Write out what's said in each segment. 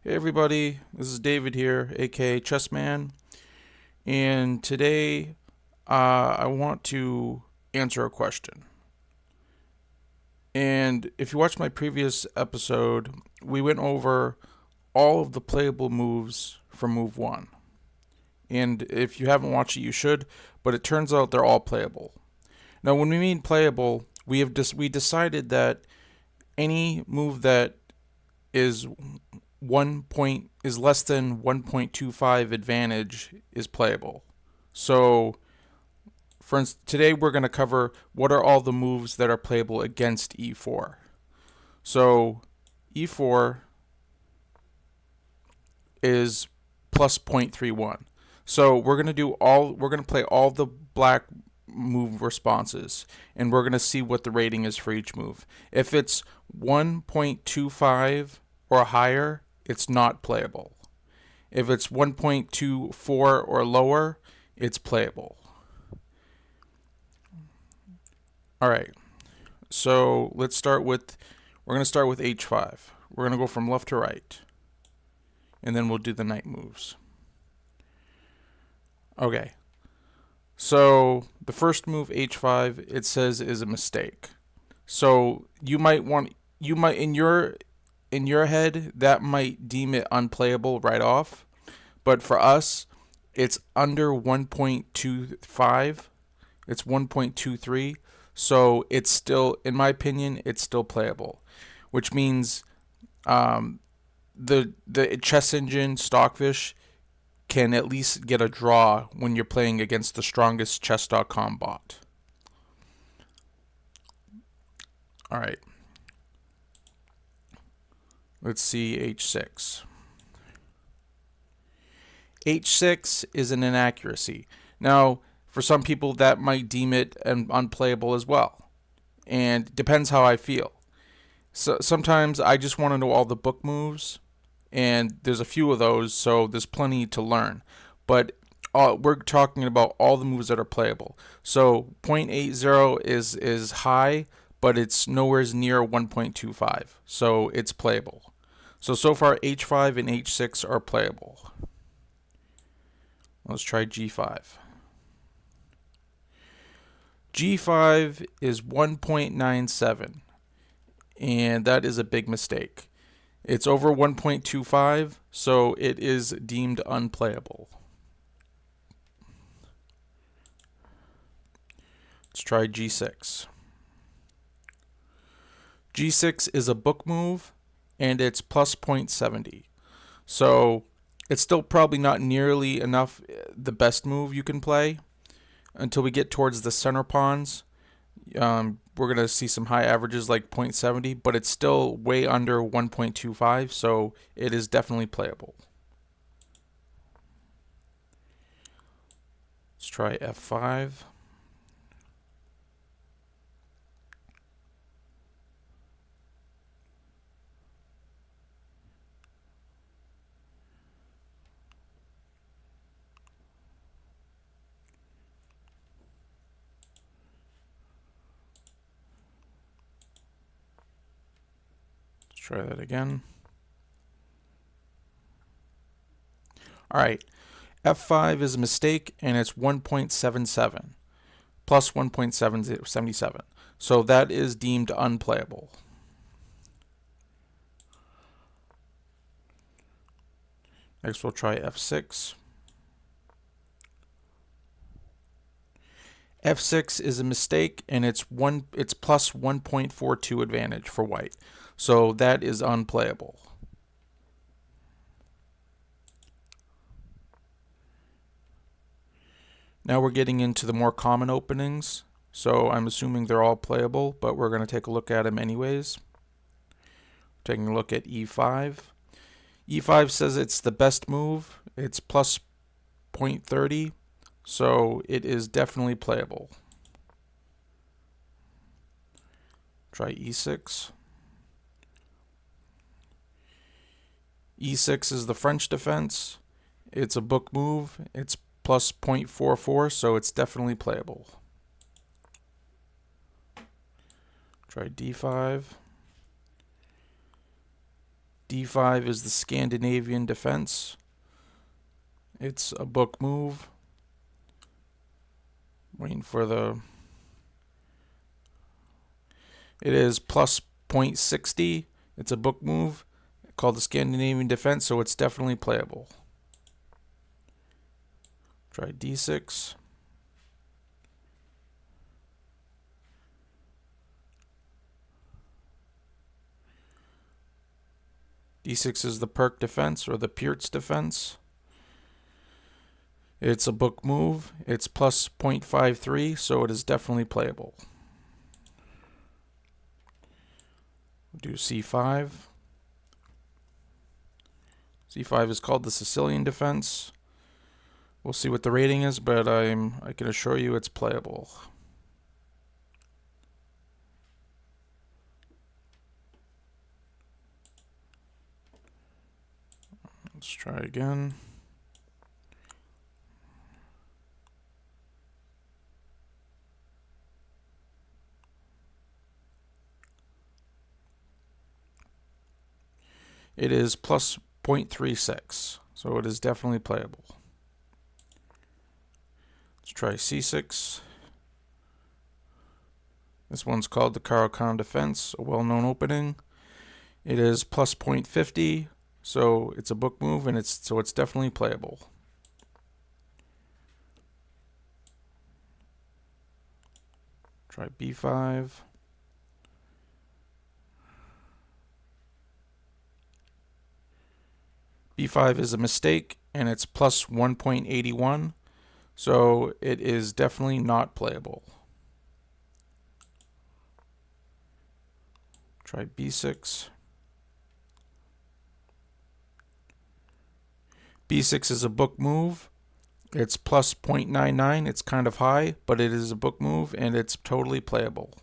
Hey everybody, this is David here, aka Chessman, and today I want to answer a question. And if you watched my previous episode, we went over all of the playable moves from move 1. And if you haven't watched it, you should, but it turns out they're all playable. Now, when we mean playable, we decided that any move that is is less than 1.25 advantage is playable. So, for instance, today we're going to cover what are all the moves that are playable against e4. So, e4 is plus 0.31. So, we're going to play all the black move responses, and we're going to see what the rating is for each move. If it's 1.25 or higher, it's not playable. If it's 1.24 or lower, it's playable. All right. So we're going to start with h5. We're going to go from left to right. And then we'll do the knight moves. Okay. So the first move, h5, it says is a mistake. So you might in your head, that might deem it unplayable right off. But for us, it's under 1.25. It's 1.23. So it's still, in my opinion, it's still playable. Which means the chess engine Stockfish can at least get a draw when you're playing against the strongest chess.com bot. All right. Let's see h6. h6 is an inaccuracy. Now, for some people, that might deem it unplayable as well. And depends how I feel. So sometimes I just want to know all the book moves, and there's a few of those, so there's plenty to learn. But we're talking about all the moves that are playable. So 0.80 is high, but it's nowhere near 1.25, so it's playable. So far h5 and h6 are playable. Let's try g5. g5 is 1.97, and that is a big mistake. It's over 1.25, so it is deemed unplayable. Let's try g6. g6 is a book move, and it's plus 0.70. So it's still probably not nearly enough the best move you can play until we get towards the center pawns. We're going to see some high averages like 0.70, but it's still way under 1.25, so it is definitely playable. Let's try f5. Try that again. All right, f5 is a mistake, and it's 1.77 plus 1.77. So that is deemed unplayable. Next, we'll try f6. f6 is a mistake, and it's plus 1.42 advantage for white. So that is unplayable. Now we're getting into the more common openings. So I'm assuming they're all playable, but we're going to take a look at them anyways. Taking a look at e5. e5 says it's the best move. It's plus 0.30. So it is definitely playable. Try e6. e6 is the French defense. It's a book move. It's plus 0.44, so it's definitely playable. Try d5. D5 is the Scandinavian defense. It's a book move. Waiting for the... It is plus 0.60. It's a book move called the Scandinavian defense, so it's definitely playable. Try D6. D6 is the Perk defense, or the Peart's defense. It's a book move. It's plus 0.53, so it is definitely playable. Do C5. C5 is called the Sicilian defense. We'll see what the rating is, but I can assure you it's playable. Let's try again. It is plus 0.36, so it is definitely playable. Let's try C6. This one's called the Caro-Kann defense, a well-known opening. It is plus 0.50, so it's a book move, and it's definitely playable. Try B5. B5 is a mistake, and it's plus 1.81, so it is definitely not playable. Try B6. B6 is a book move. It's plus 0.99. It's kind of high, but it is a book move, and it's totally playable.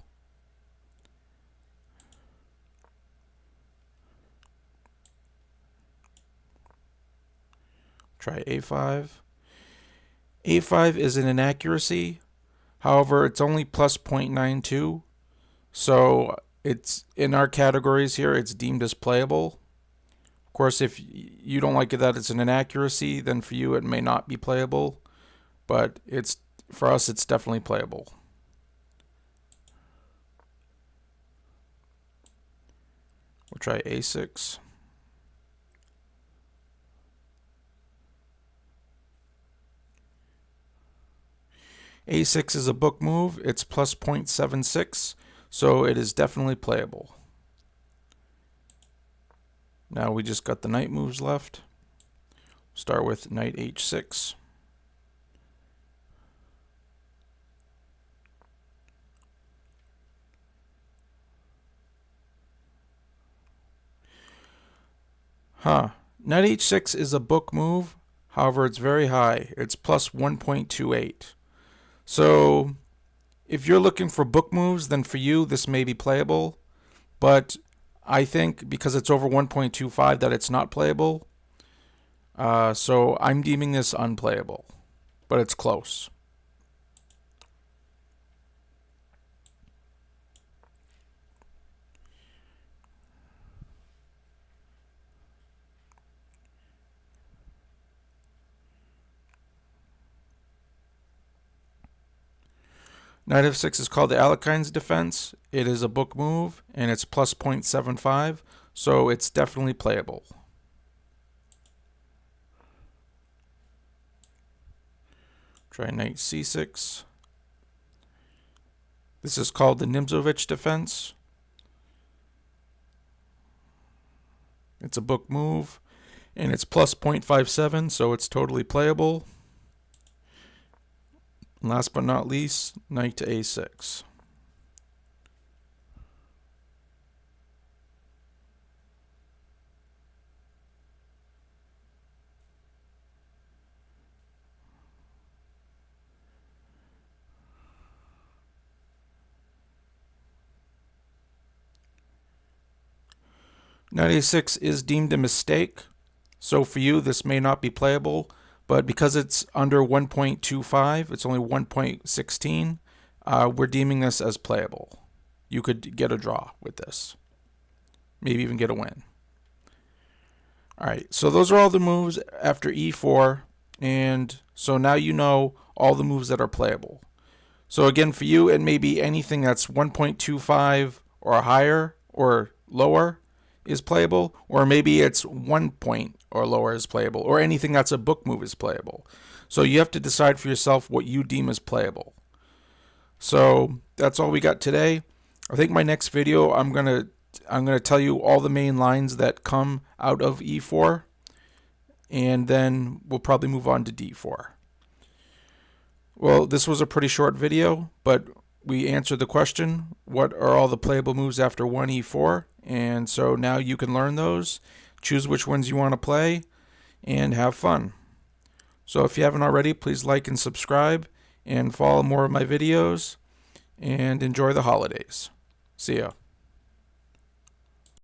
Try A5. A5 is an inaccuracy. However, it's only plus 0.92. So it's in our categories here, it's deemed as playable. Of course, if you don't like it that it's an inaccuracy, then for you it may not be playable. But for us, it's definitely playable. We'll try A6. A6 is a book move. It's plus 0.76, so it is definitely playable. Now we just got the knight moves left. Start with knight H6. Knight H6 is a book move. However, it's very high. It's plus 1.28. So if you're looking for book moves, then for you this may be playable. But I think because it's over 1.25 that it's not playable. So I'm deeming this unplayable. But it's close. Knight F6 is called the Alekhine's defense. It is a book move, and it's plus 0.75, so it's definitely playable. Try knight C6. This is called the Nimzovich defense. It's a book move, and it's plus 0.57, so it's totally playable. And last but not least, knight to A6. Knight A6 is deemed a mistake, so for you this may not be playable, but because it's under 1.25, it's only 1.16, we're deeming this as playable. You could get a draw with this, maybe even get a win. Alright, so those are all the moves after e4, and so now you know all the moves that are playable. So again, for you, it may be anything that's 1.25 or higher or lower is playable, or maybe it's 1 point or lower is playable, or anything that's a book move is playable. So you have to decide for yourself what you deem as playable. So that's all we got today. I think my next video I'm gonna tell you all the main lines that come out of e4, and then we'll probably move on to d4. Well, this was a pretty short video, but we answered the question, what are all the playable moves after 1e4? And so now you can learn those, choose which ones you want to play, and have fun. So if you haven't already, please like and subscribe, and follow more of my videos, and enjoy the holidays. See ya.